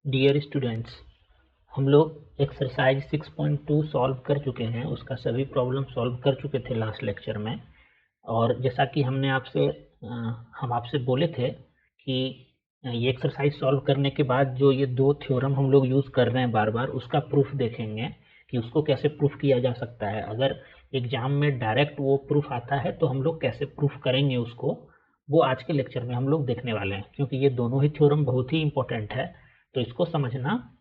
Dear students, हम लोग exercise 6.2 solve कर चुके हैं। उसका सभी प्रॉब्लम सॉल्व कर चुके थे लास्ट लेक्चर में। और जैसा कि हम आपसे बोले थे कि ये एक्सरसाइज सॉल्व करने के बाद जो ये दो थ्योरम हम लोग यूज़ कर रहे हैं बार बार, उसका प्रूफ देखेंगे कि उसको कैसे प्रूफ किया जा सकता है। अगर एग्जाम में डायरेक्ट वो प्रूफ आता है तो हम लोग कैसे प्रूफ करेंगे उसको, वो आज के लेक्चर में हम लोग देखने वाले हैं। क्योंकि ये दोनों ही थ्योरम बहुत ही इंपॉर्टेंट है, तो इसको समझना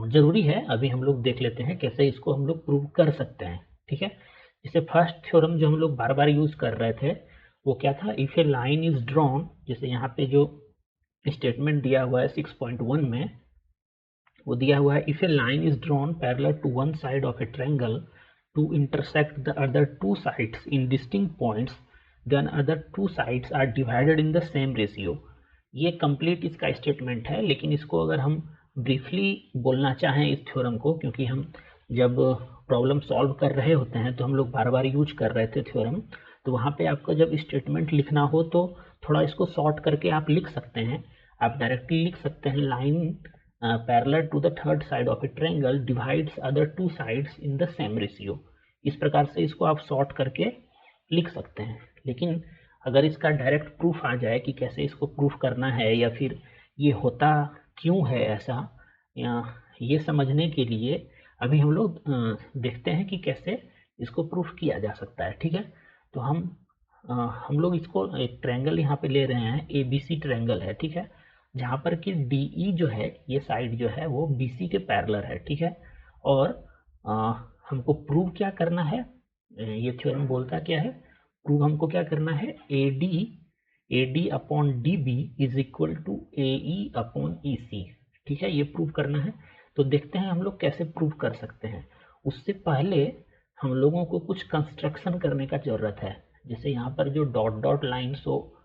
जरूरी है। अभी हम लोग देख लेते हैं कैसे इसको हम लोग प्रूव कर सकते हैं। ठीक है, जैसे फर्स्ट थ्योरम जो हम लोग बार बार यूज कर रहे थे वो क्या था, if a line is drawn. जैसे यहाँ पे जो स्टेटमेंट दिया हुआ है 6.1 में, वो दिया हुआ है if a line is drawn parallel to one side of a triangle to intersect the other two sides in distinct points, then other two sides are divided in the same ratio. ये complete इसका statement है, लेकिन इसको अगर हम briefly बोलना चाहें इस थ्योरम को, क्योंकि हम जब प्रॉब्लम सॉल्व कर रहे होते हैं तो हम लोग बार बार यूज कर रहे थे थ्योरम, तो वहाँ पे आपका जब स्टेटमेंट लिखना हो तो थोड़ा इसको शॉर्ट करके आप लिख सकते हैं। आप डायरेक्टली लिख सकते हैं line parallel to the third side of a triangle divides other two sides in the same ratio. इस प्रकार से इसको आप शॉर्ट करके लिख सकते हैं। लेकिन अगर इसका डायरेक्ट प्रूफ आ जाए कि कैसे इसको प्रूफ करना है या फिर ये होता क्यों है ऐसा, या ये समझने के लिए अभी हम लोग देखते हैं कि कैसे इसको प्रूफ किया जा सकता है। ठीक है, तो हम लोग इसको एक ट्रायंगल यहाँ पे ले रहे हैं, ए बी सी ट्रायंगल है। ठीक है, जहाँ पर कि डी ई जो है, ये साइड जो है वो बी सी के पैरेलल है। ठीक है, और हमको प्रूव क्या करना है, ये थ्योरम बोलता क्या है, प्रूव हमको क्या करना है, A D upon D B is equal to A E upon E C. ठीक है, ये प्रूव करना है। तो देखते हैं हम लोग कैसे प्रूव कर सकते हैं। उससे पहले हम लोगों को कुछ कंस्ट्रक्शन करने का जरूरत है। जैसे यहाँ पर जो डॉट डॉट लाइन शो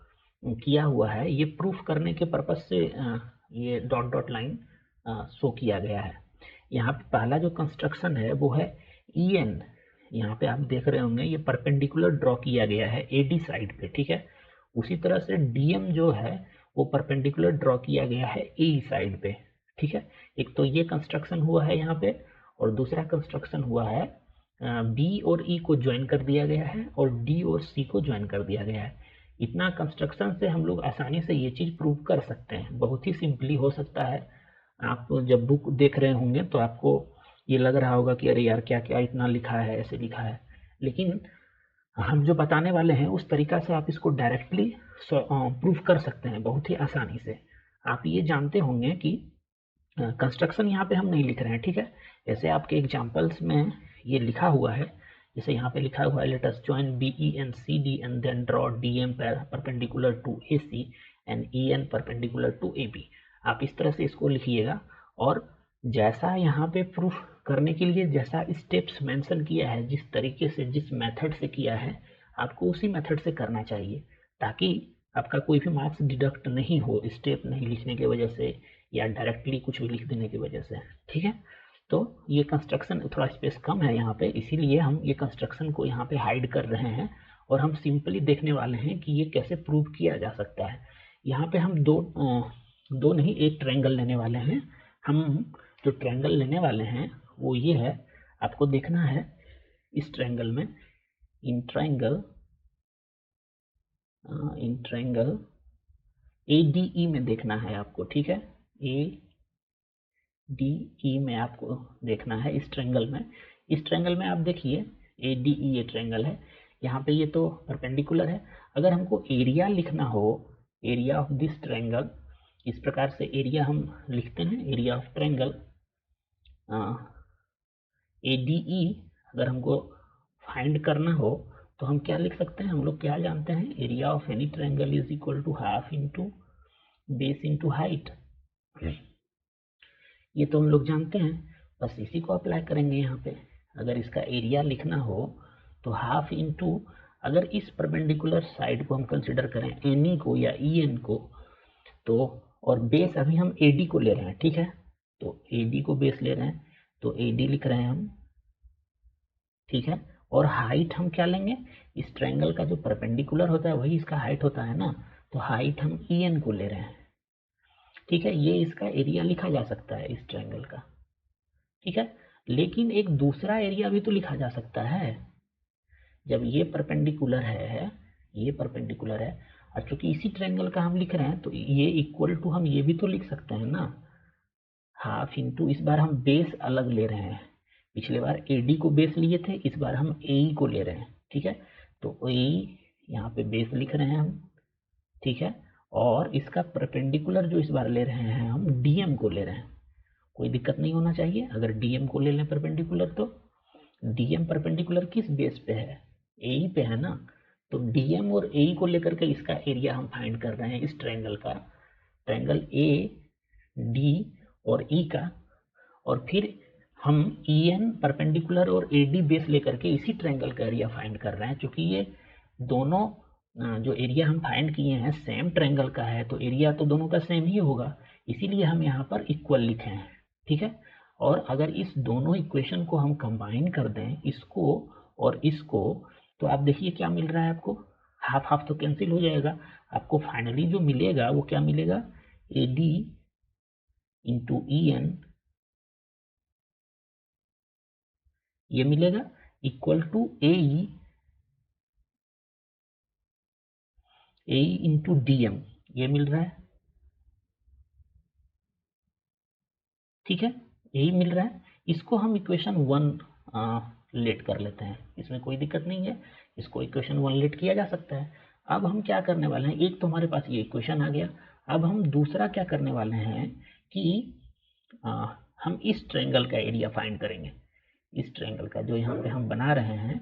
किया हुआ है, ये प्रूफ करने के पर्पज से ये डॉट डॉट लाइन शो किया गया है। यहाँ पे पहला जो कंस्ट्रक्शन है वो है ई एन। यहाँ पे आप देख रहे होंगे ये परपेंडिकुलर ड्रॉ किया गया है एडी साइड पे। ठीक है, उसी तरह से डीएम जो है वो परपेंडिकुलर ड्रॉ किया गया है ए साइड पे। ठीक है, एक तो ये कंस्ट्रक्शन हुआ है यहाँ पे, और दूसरा कंस्ट्रक्शन हुआ है बी और ई को ज्वाइन कर दिया गया है और डी और सी को ज्वाइन कर दिया गया है। इतना कंस्ट्रक्शन से हम लोग आसानी से ये चीज प्रूव कर सकते हैं, बहुत ही सिंपली हो सकता है। आप जब बुक देख रहे होंगे तो आपको ये लग रहा होगा कि अरे यार क्या क्या इतना लिखा है, ऐसे लिखा है, लेकिन हम जो बताने वाले हैं उस तरीका से आप इसको डायरेक्टली प्रूफ कर सकते हैं बहुत ही आसानी से। आप ये जानते होंगे कि कंस्ट्रक्शन यहाँ पे हम नहीं लिख रहे हैं। ठीक है, जैसे आपके एग्जाम्पल्स में ये लिखा हुआ है, जैसे यहाँ पे लिखा हुआ है let us join B E and C D and then draw D M perpendicular to A C and E N perpendicular to A B. आप इस तरह से इसको लिखिएगा, और जैसा यहाँ पे प्रूफ करने के लिए जैसा स्टेप्स मेंशन किया है, जिस तरीके से जिस मेथड से किया है, आपको उसी मेथड से करना चाहिए, ताकि आपका कोई भी मार्क्स डिडक्ट नहीं हो स्टेप नहीं लिखने की वजह से या डायरेक्टली कुछ भी लिख देने की वजह से। ठीक है, तो ये कंस्ट्रक्शन थोड़ा स्पेस कम है यहाँ पे, इसीलिए हम ये कंस्ट्रक्शन को यहाँ पे हाइड कर रहे हैं और हम सिंपली देखने वाले हैं कि ये कैसे प्रूव किया जा सकता है। यहाँ पे हम दो नहीं एक ट्रायंगल लेने वाले हैं। हम जो ट्रायंगल लेने वाले हैं वो ये है, आपको देखना है इस ट्रायंगल में, इन ट्रायंगल ADE में देखना है आपको। ठीक है, ADE में आपको देखना है इस ट्रायंगल में। इस ट्रायंगल में आप देखिए ADE ये ट्रायंगल है, यहाँ पे ये तो परपेंडिकुलर है। अगर हमको एरिया लिखना हो, एरिया ऑफ दिस ट्रायंगल, इस प्रकार से एरिया हम लिखते हैं, एरिया ऑफ ट्रायंगल ADE। अगर हमको फाइंड करना हो तो हम क्या लिख सकते हैं, हम लोग क्या जानते हैं, area of any triangle is equal to half into base into height. ये तो हम लोग जानते हैं, बस इसी को अप्लाई करेंगे यहाँ पे। अगर इसका एरिया लिखना हो तो हाफ इंटू, अगर इस परपेंडिकुलर साइड को हम कंसिडर करें एनी को या ई एन को, तो और बेस अभी हम एडी को ले रहे हैं। ठीक है, तो एडी को बेस ले रहे हैं तो एडी लिख रहे हैं हम। ठीक है, और हाइट हम क्या लेंगे, इस ट्रायंगल का जो परपेंडिकुलर होता है वही इसका हाइट होता है ना, तो हाइट हम ई एन को ले रहे हैं। ठीक है, ये इसका एरिया लिखा जा सकता है इस ट्रायंगल का। ठीक है, लेकिन एक दूसरा एरिया भी तो लिखा जा सकता है। जब ये परपेंडिकुलर है, ये परपेंडिकुलर है, और चूंकि इसी ट्रायंगल का हम लिख रहे हैं तो ये इक्वल टू हम ये भी तो लिख सकते हैं ना, हाफ इंटू, इस बार हम बेस अलग ले रहे हैं। पिछले बार AD को बेस लिए थे, इस बार हम AE को ले रहे हैं। ठीक है, तो AE यहाँ पे बेस लिख रहे हैं हम। ठीक है, और इसका परपेंडिकुलर जो इस बार ले रहे हैं हम DM को ले रहे हैं। कोई दिक्कत नहीं होना चाहिए अगर DM को ले लें परपेंडिकुलर तो। DM परपेंडिकुलर किस बेस पे है? AE पे है ना, तो DM और AE को लेकर के इसका एरिया हम फाइंड कर रहे हैं इस ट्रायंगल का, ट्रायंगल AD और E का। और फिर हम EN परपेंडिकुलर और AD बेस लेकर के इसी ट्रायंगल का एरिया फाइंड कर रहे हैं। क्योंकि ये दोनों जो एरिया हम फाइंड किए हैं सेम ट्रायंगल का है, तो एरिया तो दोनों का सेम ही होगा, इसीलिए हम यहाँ पर इक्वल लिखे हैं। ठीक है, और अगर इस दोनों इक्वेशन को हम कंबाइन कर दें, इसको और इसको, तो आप देखिए क्या मिल रहा है आपको, हाफ हाफ तो कैंसिल हो जाएगा। आपको फाइनली जो मिलेगा वो क्या मिलेगा, AD इंटू EN ये मिलेगा equal to AE into DM ये मिल रहा है। ठीक है, यही मिल रहा है। इसको हम इक्वेशन 1 लेट कर लेते हैं, इसमें कोई दिक्कत नहीं है, इसको इक्वेशन 1 लेट किया जा सकता है। अब हम क्या करने वाले हैं, एक तो हमारे पास ये इक्वेशन आ गया। अब हम दूसरा क्या करने वाले हैं कि हम इस ट्रायंगल का एरिया फाइंड करेंगे। इस ट्रायंगल का जो यहाँ पे हम बना रहे हैं,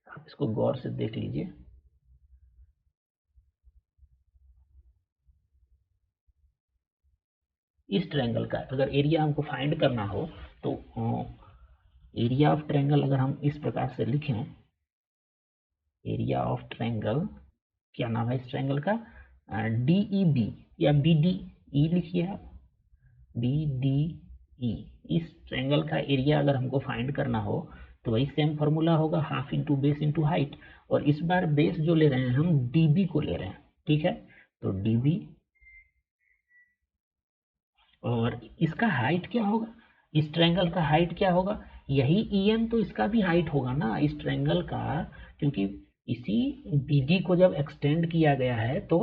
आप इसको गौर से देख लीजिए। इस ट्रायंगल का अगर एरिया हमको फाइंड करना हो तो एरिया ऑफ ट्रायंगल अगर हम इस प्रकार से लिखें, एरिया ऑफ ट्रायंगल, क्या नाम है इस ट्रायंगल का, DEB या BDE लिखिए आप, BDE। इस ट्रायंगल का एरिया अगर हमको फाइंड करना हो तो वही सेम फॉर्मूला होगा, half into base into height. और इस बार बेस जो ले रहे हैं हम DB को ले रहे हैं। ठीक है, तो DB, और इसका हाइट क्या होगा, इस ट्रायंगल का हाइट क्या होगा, यही EN तो इसका भी हाइट होगा ना इस ट्रायंगल का, क्योंकि इसी BD को जब एक्सटेंड किया गया है तो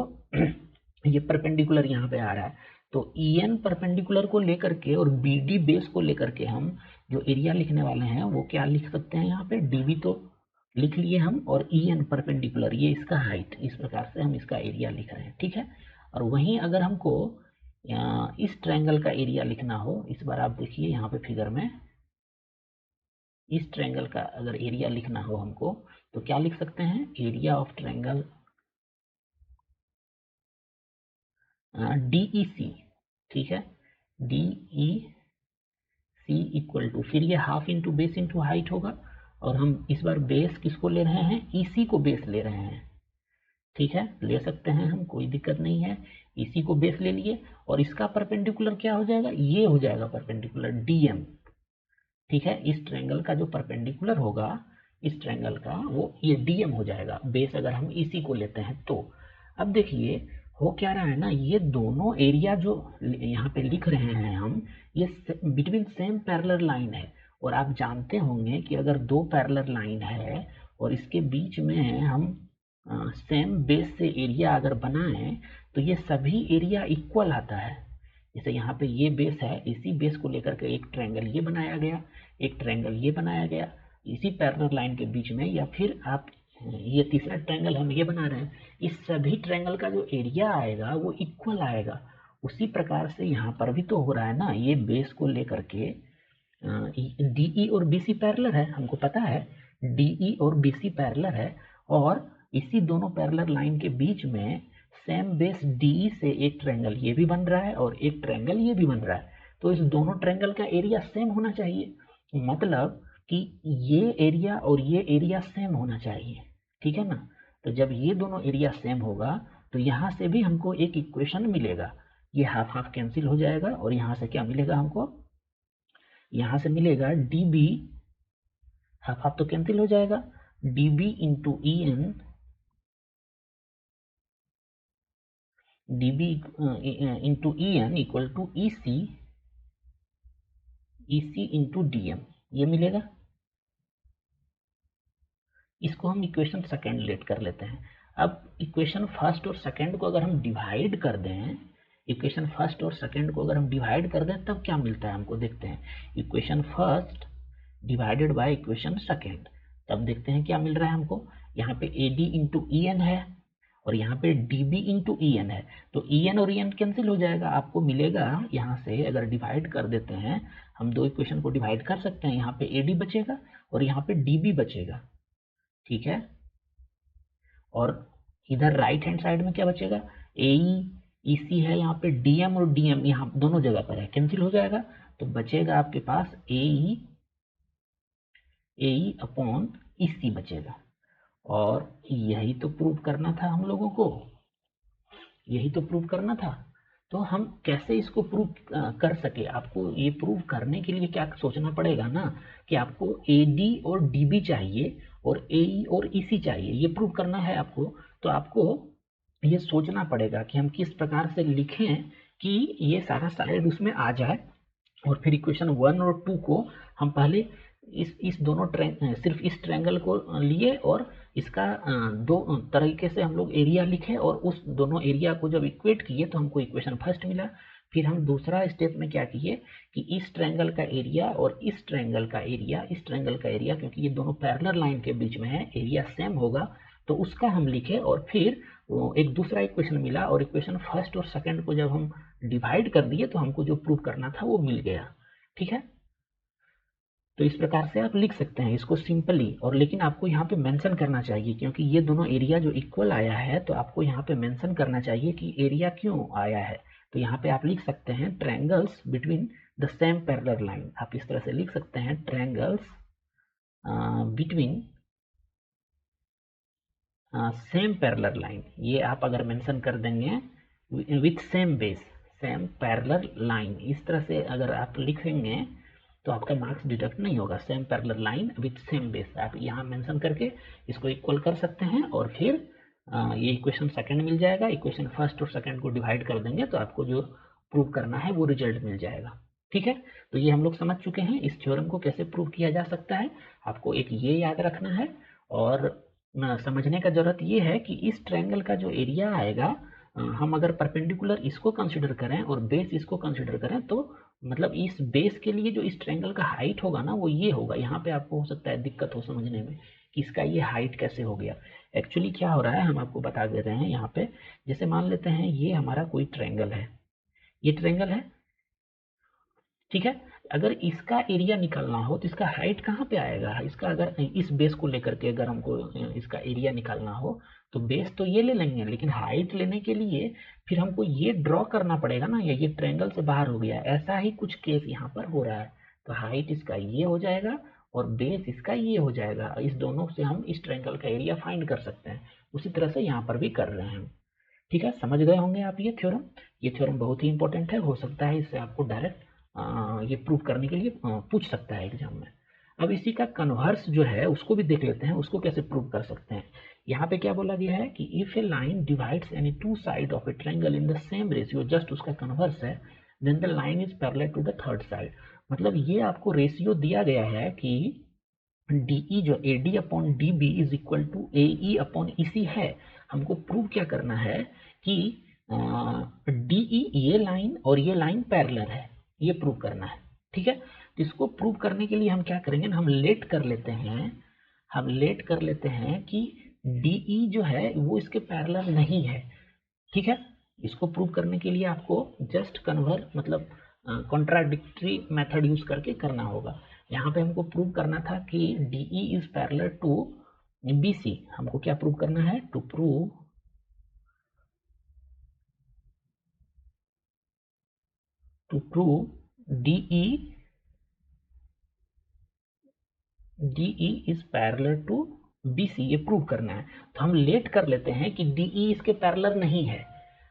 ये परपेंडिकुलर यहाँ पे आ रहा है, तो EN परपेंडिकुलर को लेकर के और BD बेस को लेकर के हम जो एरिया लिखने वाले हैं वो क्या लिख सकते हैं, यहाँ पे DB तो लिख लिए हम, और EN परपेंडिकुलर ये इसका हाइट, इस प्रकार से हम इसका एरिया लिख रहे हैं। ठीक है, और वहीं अगर हमको इस ट्रायंगल का एरिया लिखना हो, इस बार आप देखिए यहाँ पे फिगर में, इस ट्रायंगल का अगर एरिया लिखना हो हमको तो क्या लिख सकते हैं, एरिया ऑफ ट्रायंगल DEC। ठीक है, DEC इक्वल टू, फिर ये half into base into height होगा, और हम इस बार बेस किसको ले रहे हैं, EC को बेस ले रहे हैं। ठीक है, ले सकते हैं हम, कोई दिक्कत नहीं है, इसी को बेस ले लिए, और इसका परपेंडिकुलर क्या हो जाएगा, ये हो जाएगा परपेंडिकुलर DM। ठीक है, इस ट्रायंगल का जो परपेंडिकुलर होगा इस ट्रायंगल का वो ये DM हो जाएगा, बेस अगर हम इसी को लेते हैं तो। अब देखिए हो क्या रहा है ना, ये दोनों एरिया जो यहाँ पे लिख रहे हैं हम, ये बिटवीन सेम पैरेलल लाइन है। और आप जानते होंगे कि अगर दो पैरेलल लाइन है और इसके बीच में हम सेम बेस से एरिया अगर बनाएं तो ये सभी एरिया इक्वल आता है। जैसे यहाँ पे ये बेस है, इसी बेस को लेकर के एक ट्रायंगल ये बनाया गया, एक ट्रायंगल ये बनाया गया इसी पैरेलल लाइन के बीच में, या फिर आप ये तीसरा ट्रायंगल हम ये बना रहे हैं, इस सभी ट्रायंगल का जो एरिया आएगा वो इक्वल आएगा। उसी प्रकार से यहाँ पर भी तो हो रहा है ना, ये बेस को लेकर के DE और BC पैरेलल है, हमको पता है DE और BC पैरेलल है, और इसी दोनों पैरेलल लाइन के बीच में सेम बेस DE से एक ट्रायंगल ये भी बन रहा है और एक ट्रायंगल ये भी बन रहा है, तो इस दोनों ट्रायंगल का एरिया सेम होना चाहिए, मतलब कि ये एरिया और ये एरिया सेम होना चाहिए। ठीक है ना, तो जब ये दोनों एरिया सेम होगा तो यहाँ से भी हमको एक इक्वेशन मिलेगा, ये हाफ हाफ कैंसिल हो जाएगा, और यहाँ से क्या मिलेगा हमको, यहाँ से मिलेगा DB, हाफ हाफ तो कैंसिल हो जाएगा, DB into EN dB into EN equal to EC into DM, ये मिलेगा। इसको हम इक्वेशन सेकेंड लेट कर लेते हैं। अब इक्वेशन फर्स्ट और सेकेंड को अगर हम डिवाइड कर दें, इक्वेशन फर्स्ट और सेकेंड को अगर हम डिवाइड कर दें तब क्या मिलता है हमको, देखते हैं। Equation first divided by equation second, तब देखते हैं क्या मिल रहा है हमको। यहाँ पे AD इंटू EN है और यहाँ पे DB इंटू EN है, तो EN और EN कैंसिल हो जाएगा। आपको मिलेगा यहाँ से, अगर डिवाइड कर देते हैं हम, दो इक्वेशन को डिवाइड कर सकते हैं। यहाँ पे AD बचेगा और यहाँ पे DB बचेगा, ठीक है। और इधर राइट हैंड साइड में क्या बचेगा, AE EC है, यहाँ पे DM और DM यहाँ दोनों जगह पर है, कैंसिल हो जाएगा। तो बचेगा आपके पास AE अपॉन EC बचेगा। और यही तो प्रूव करना था हम लोगों को, यही तो प्रूव करना था। तो हम कैसे इसको प्रूव कर सके, आपको ये प्रूव करने के लिए क्या सोचना पड़ेगा ना, कि आपको AD और DB चाहिए और AE और EC चाहिए, ये प्रूव करना है आपको। तो आपको ये सोचना पड़ेगा कि हम किस प्रकार से लिखें कि ये सारा साइड उसमें आ जाए। और फिर इक्वेशन 1 और 2 को हम पहले इस दोनों सिर्फ इस ट्रायंगल को लिए और इसका दो तरीके से हम लोग एरिया लिखे और उस दोनों एरिया को जब इक्वेट किए तो हमको इक्वेशन फर्स्ट मिला। फिर हम दूसरा स्टेप में क्या किए कि इस ट्रायंगल का एरिया और इस ट्रायंगल का एरिया, इस ट्रायंगल का एरिया क्योंकि ये दोनों पैरेलल लाइन के बीच में है, एरिया सेम होगा, तो उसका हम लिखे। और फिर एक दूसरा इक्वेशन मिला और इक्वेशन फर्स्ट और सेकंड को जब हम डिवाइड कर दिए तो हमको जो प्रूव करना था वो मिल गया, ठीक है। तो इस प्रकार से आप लिख सकते हैं इसको सिंपली। और लेकिन आपको यहाँ पे मेंशन करना चाहिए क्योंकि ये दोनों एरिया जो इक्वल आया है, तो आपको यहाँ पे मेंशन करना चाहिए कि एरिया क्यों आया है। तो यहाँ पे आप लिख सकते हैं triangles between the same parallel line, आप इस तरह से लिख सकते हैं triangles between same parallel line. ये आप अगर मेंशन कर देंगे with same base, same parallel line, इस तरह से अगर आप लिखेंगे तो आपका मार्क्स डिडक्ट नहीं होगा। Same parallel line with same base, आप यहाँ मेंशन करके इसको इक्वल कर सकते हैं और फिर ये इक्वेशन सेकंड मिल जाएगा। इक्वेशन फर्स्ट और सेकंड को डिवाइड कर देंगे तो आपको जो प्रूव करना है वो रिजल्ट मिल जाएगा, ठीक है। तो ये हम लोग समझ चुके हैं इस थ्योरम को कैसे प्रूव किया जा सकता है। आपको एक ये याद रखना है और समझने का जरूरत ये है कि इस ट्रायंगल का जो एरिया आएगा, हम अगर परपेंडिकुलर इसको कंसिडर करें और बेस इसको कंसिडर करें तो मतलब इस बेस के लिए जो इस ट्रायंगल का हाइट होगा ना वो ये होगा। यहाँ पे आपको हो सकता है दिक्कत हो समझने में कि इसका ये हाइट कैसे हो गया। एक्चुअली क्या हो रहा है हम आपको बता दे रहे हैं यहाँ पे। जैसे मान लेते हैं ये हमारा कोई ट्रायंगल है, ये ट्रायंगल है, ठीक है। अगर इसका एरिया निकालना हो तो इसका हाइट कहाँ पे आएगा, इसका अगर इस बेस को लेकर के अगर हमको इसका एरिया निकालना हो तो बेस तो ये ले लेंगे, लेकिन हाइट लेने के लिए फिर हमको ये ड्रॉ करना पड़ेगा ना, ये ट्रायंगल से बाहर हो गया। ऐसा ही कुछ केस यहाँ पर हो रहा है। तो हाइट इसका ये हो जाएगा और बेस इसका ये हो जाएगा। इस दोनों से हम इस ट्रायंगल का एरिया फाइंड कर सकते हैं। उसी तरह से यहाँ पर भी कर रहे हैं, ठीक है। समझ गए होंगे आप ये थ्योरम। ये थ्योरम बहुत ही इंपॉर्टेंट है, हो सकता है इससे आपको डायरेक्ट ये प्रूव करने के लिए पूछ सकता है एग्जाम में। अब इसी का कन्वर्स जो है उसको भी देख लेते हैं, उसको कैसे प्रूव कर सकते हैं। यहाँ पे क्या बोला गया है कि if a line divides any two side of a triangle in the same ratio, just उसका कन्वर्स है, then the line is parallel to the third side. मतलब ये आपको रेशियो दिया गया है कि DE जो AD upon DB is equal to AE upon EC है। हमको प्रूव क्या करना है कि DE ये लाइन और ये लाइन पैरेलल है, ये प्रूव करना है, ठीक है। तो इसको प्रूव करने के लिए हम क्या करेंगे, हम लेट कर लेते हैं, हम लेट कर लेते हैं कि DE जो है वो इसके पैरेलल नहीं है, ठीक है। इसको प्रूव करने के लिए आपको जस्ट कन्वर्ट मतलब कॉन्ट्राडिक्टरी मेथड यूज करके करना होगा। यहाँ पे हमको प्रूव करना था कि DE is parallel to BC। हमको क्या प्रूव करना है, to prove DE is parallel to BC, ये प्रूव करना है। तो हम लेट कर लेते हैं कि DE इसके पैरेलल नहीं है।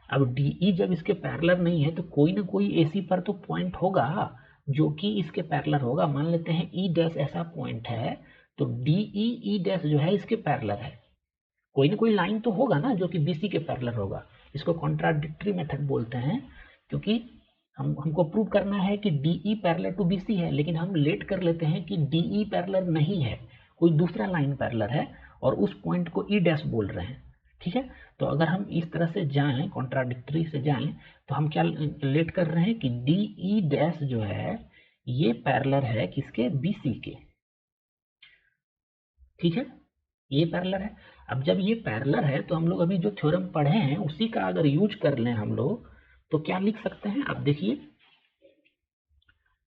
अब DE जब इसके पैरेलल नहीं है तो कोई ना कोई AC पर तो पॉइंट होगा जो कि इसके पैरेलल होगा। मान लेते हैं E डैश ऐसा पॉइंट है, तो DE E डैश जो है इसके पैरेलल है। कोई ना कोई लाइन तो होगा ना जो कि BC के पैरेलल होगा। इसको कॉन्ट्राडिक्टरी मेथड बोलते हैं, क्योंकि हमको प्रूव करना है कि DE पैरेलल टू BC है, लेकिन हम लेट कर लेते हैं कि DE पैरेलल नहीं है, कोई दूसरा लाइन पैरेलल है और उस पॉइंट को E डैश बोल रहे हैं। ठीक है, तो अगर हम इस तरह से जाएं, कॉन्ट्राडिक्टरी से जाएं, तो हम क्या लेट कर रहे हैं कि DE डैश जो है ये पैरेलल है किसके, BC के। ठीक है, ये पैरेलल है। अब जब ये पैरेलल है तो हम लोग अभी जो थ्योरम पढ़े हैं उसी का अगर यूज कर लें हम लोग, तो क्या लिख सकते हैं। अब देखिए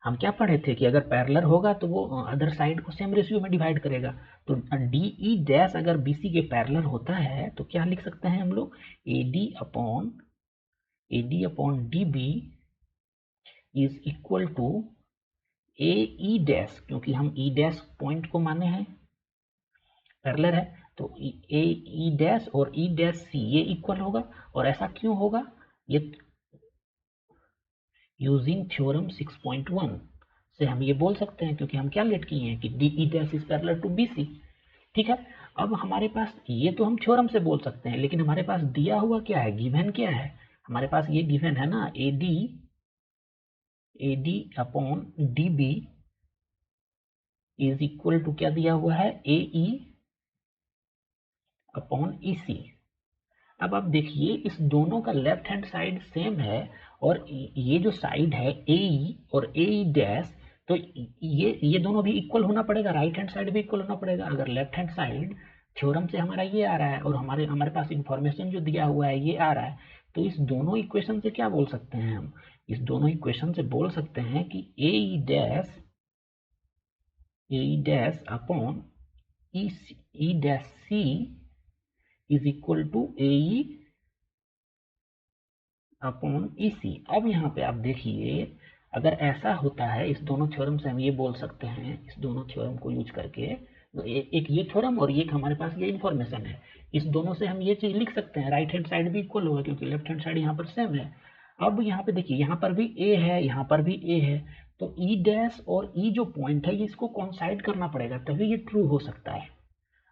हम क्या पढ़े थे कि अगर पैरेलल होगा तो वो अदर साइड को सेम रेशियो में डिवाइड करेगा। तो DE डैश अगर BC के पैरेलल होता है तो क्या लिख सकते हैं हम लोग, AD upon DB is equal to AE dash, क्योंकि हम E डैश पॉइंट को माने हैं पैरेलल है, तो AE डैश और E डैश C ये इक्वल होगा। और ऐसा क्यों होगा, ये यूजिंग थ्योरम 6.1 से हम ये बोल सकते हैं, क्योंकि हम क्या लेट किए हैं कि DE dash is parallel to BC। ठीक है, अब हमारे पास ये तो हम थ्योरम से बोल सकते हैं, लेकिन हमारे पास दिया हुआ क्या है, गिवन क्या है, हमारे पास ये गिवन है ना, AD upon DB is equal to क्या दिया हुआ है, AE अपॉन EC। अब आप देखिए इस दोनों का लेफ्ट हैंड साइड सेम है, और ये जो साइड है AE और AE डैश, तो ये दोनों भी इक्वल होना पड़ेगा, राइट हैंड साइड भी इक्वल होना पड़ेगा। अगर लेफ्ट हैंड साइड थ्योरम से हमारा ये आ रहा है और हमारे पास इंफॉर्मेशन जो दिया हुआ है ये आ रहा है, तो इस दोनों इक्वेशन से क्या बोल सकते हैं हम, इस दोनों इक्वेशन से बोल सकते हैं कि AE dash upon E dash C is equal to AE upon EC। अब यहाँ पे आप देखिए अगर ऐसा होता है, इस दोनों थ्योरम से हम ये बोल सकते हैं, इस दोनों थ्योरम को यूज करके, तो एक ये थ्योरम और एक हमारे पास ये इन्फॉर्मेशन है, इस दोनों से हम ये चीज लिख सकते हैं, राइट हैंड साइड भी इक्वल होगा क्योंकि लेफ्ट हैंड साइड यहाँ पर सेम है। अब यहाँ पे देखिए यहाँ पर भी A है, यहाँ पर भी A है, तो E डैश और E जो पॉइंट है ये इसको कॉन्साइड करना पड़ेगा तभी ये ट्रू हो सकता है।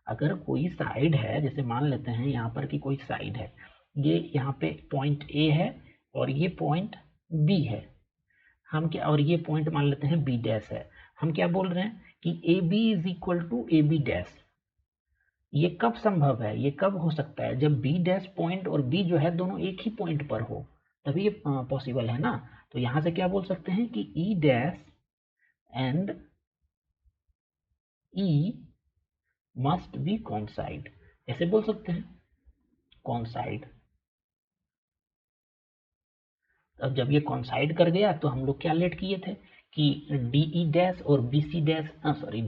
अगर कोई साइड है, जैसे मान लेते हैं यहाँ पर कि कोई साइड है, ये यहाँ पे पॉइंट A है और ये पॉइंट B है, हम क्या, और ये पॉइंट मान लेते हैं B डैश है, हम क्या बोल रहे हैं कि AB is equal to AB dash. ये कब संभव है, ये कब हो सकता है, जब B डैश पॉइंट और B जो है दोनों एक ही पॉइंट पर हो, तभी ये पॉसिबल है ना। तो यहां से क्या बोल सकते हैं कि E dash and E must be कॉन्साइड, ऐसे बोल सकते हैं, कॉन्साइड। अब जब ये कॉन्साइड कर गया तो हम लोग क्या लेट किए थे कि DE डैश और BC डैश,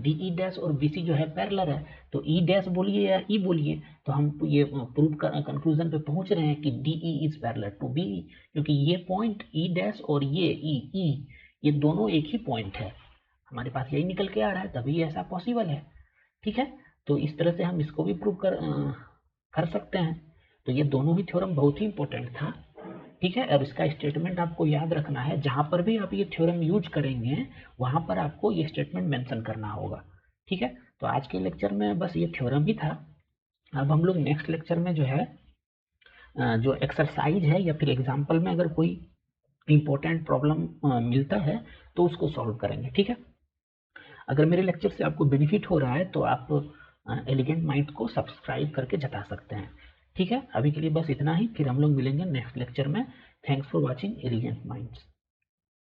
DE डैश और BC जो है पैरेलल है, तो E डैश बोलिए या E बोलिए, तो हम ये प्रूव कर कंक्लूजन पे पहुंच रहे हैं कि DE is parallel to BE, क्योंकि ये पॉइंट E डैश और ये E ये दोनों एक ही पॉइंट है, हमारे पास यही निकल के आ रहा है, तभी ऐसा पॉसिबल है। ठीक है, तो इस तरह से हम इसको भी प्रूव कर सकते हैं। तो ये दोनों ही थ्योरम बहुत ही इंपॉर्टेंट था। ठीक है, और इसका स्टेटमेंट आपको याद रखना है, जहां पर भी आप ये थ्योरम यूज करेंगे वहां पर आपको ये स्टेटमेंट मेंशन करना होगा। ठीक है, तो आज के लेक्चर में बस ये थ्योरम ही था। अब हम लोग नेक्स्ट लेक्चर में जो है जो एक्सरसाइज है या फिर एग्जाम्पल में अगर कोई इंपॉर्टेंट प्रॉब्लम मिलता है तो उसको सॉल्व करेंगे। ठीक है, अगर मेरे लेक्चर से आपको बेनिफिट हो रहा है तो आप एलिगेंट माइंड को सब्सक्राइब करके जता सकते हैं। ठीक है, अभी के लिए बस इतना ही, फिर हम लोग मिलेंगे नेक्स्ट लेक्चर में। Thanks for watching elegant minds.